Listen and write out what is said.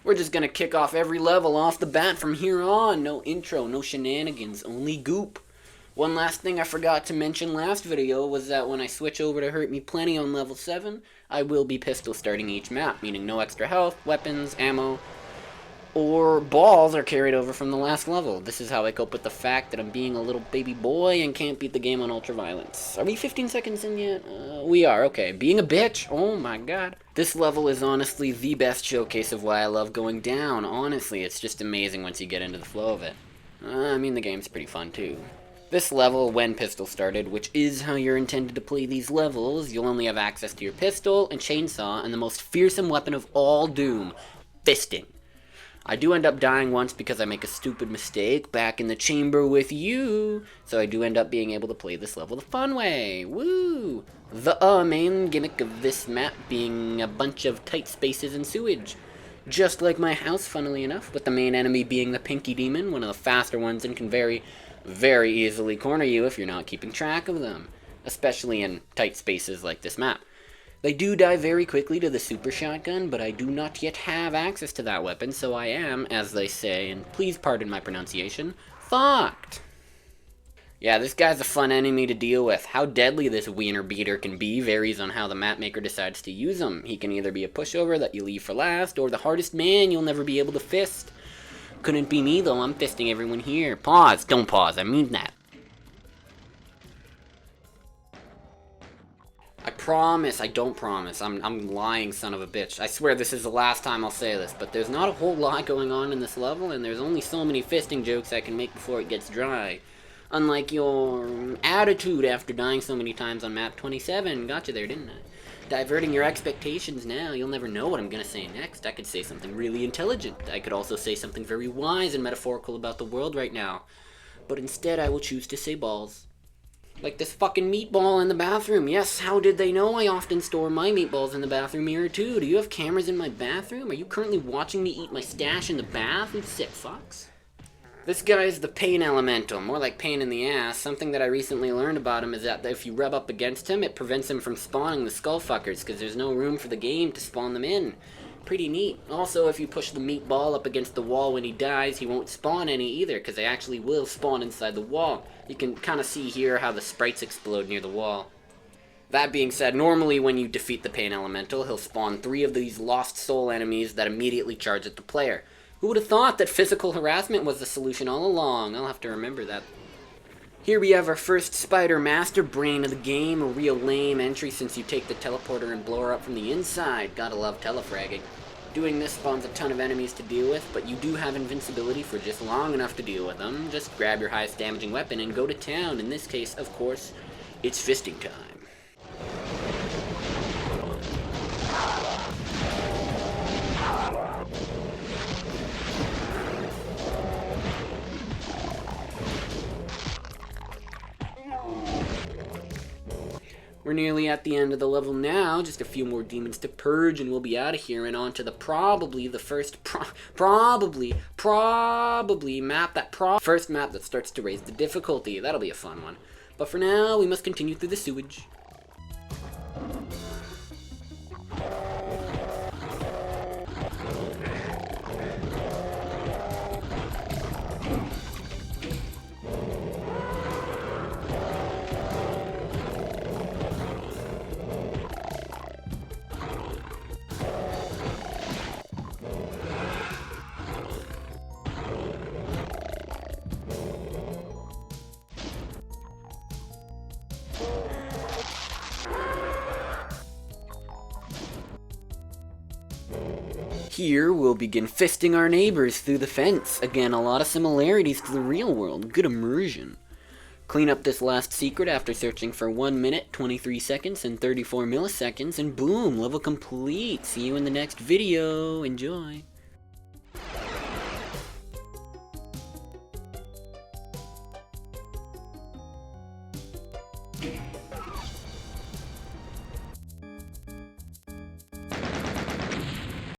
We're just gonna kick off every level off the bat from here on. No intro, no shenanigans, only goop. One last thing I forgot to mention last video was that when I switch over to Hurt Me Plenty on level 7, I will be pistol starting each map, meaning no extra health, weapons, ammo, or balls are carried over from the last level. This is how I cope with the fact that I'm being a little baby boy and can't beat the game on ultraviolence. Are we 15 seconds in yet? We are, okay. Being a bitch, oh my god. This level is honestly the best showcase of why I love going down. Honestly, it's just amazing once you get into the flow of it. I mean, the game's pretty fun too. This level, when pistol started, which is how you're intended to play these levels, you'll only have access to your pistol and chainsaw and the most fearsome weapon of all Doom, fisting. I do end up dying once because I make a stupid mistake back in the chamber with you, so I do end up being able to play this level the fun way. Woo! The main gimmick of this map being a bunch of tight spaces and sewage. Just like my house, funnily enough, with the main enemy being the Pinky Demon, one of the faster ones and can very easily corner you if you're not keeping track of them, especially in tight spaces like this map. They do die very quickly to the super shotgun, but I do not yet have access to that weapon, so I am, as they say, and please pardon my pronunciation, fucked. Yeah, this guy's a fun enemy to deal with. How deadly this wiener beater can be varies on how the map maker decides to use him. He can either be a pushover that you leave for last, or the hardest man you'll never be able to fist. Couldn't be me though, I'm fisting everyone here. Pause, don't pause, I mean that. I promise, I don't promise. I'm lying, son of a bitch. I swear this is the last time I'll say this, but there's not a whole lot going on in this level, and there's only so many fisting jokes I can make before it gets dry. Unlike your attitude after dying so many times on map 27. Got you there, didn't I? Diverting your expectations now, you'll never know what I'm gonna say next. I could say something really intelligent. I could also say something very wise and metaphorical about the world right now. But instead I will choose to say balls. Like this fucking meatball in the bathroom. Yes, how did they know I often store my meatballs in the bathroom mirror too? Do you have cameras in my bathroom? Are you currently watching me eat my stash in the bath? You sick fucks. This guy is the pain elemental, more like pain in the ass. Something that I recently learned about him is that if you rub up against him, it prevents him from spawning the skullfuckers, because there's no room for the game to spawn them in. Pretty neat. Also, if you push the meatball up against the wall when he dies, he won't spawn any either, because they actually will spawn inside the wall. You can kind of see here how the sprites explode near the wall. That being said, normally when you defeat the pain elemental, he'll spawn 3 of these lost soul enemies that immediately charge at the player. Who would have thought that physical harassment was the solution all along? I'll have to remember that. Here we have our first spider master brain of the game, a real lame entry since you take the teleporter and blow her up from the inside. Gotta love telefragging. Doing this spawns a ton of enemies to deal with, but you do have invincibility for just long enough to deal with them. Just grab your highest damaging weapon and go to town. In this case, of course, it's fisting time. We're nearly at the end of the level now, just a few more demons to purge and we'll be out of here and on to the probably the first first map that starts to raise the difficulty. That'll be a fun one. But for now, we must continue through the sewage. Here, we'll begin fisting our neighbors through the fence. Again, a lot of similarities to the real world. Good immersion. Clean up this last secret after searching for 1 minute, 23 seconds, and 34 milliseconds, and boom, level complete. See you in the next video. Enjoy.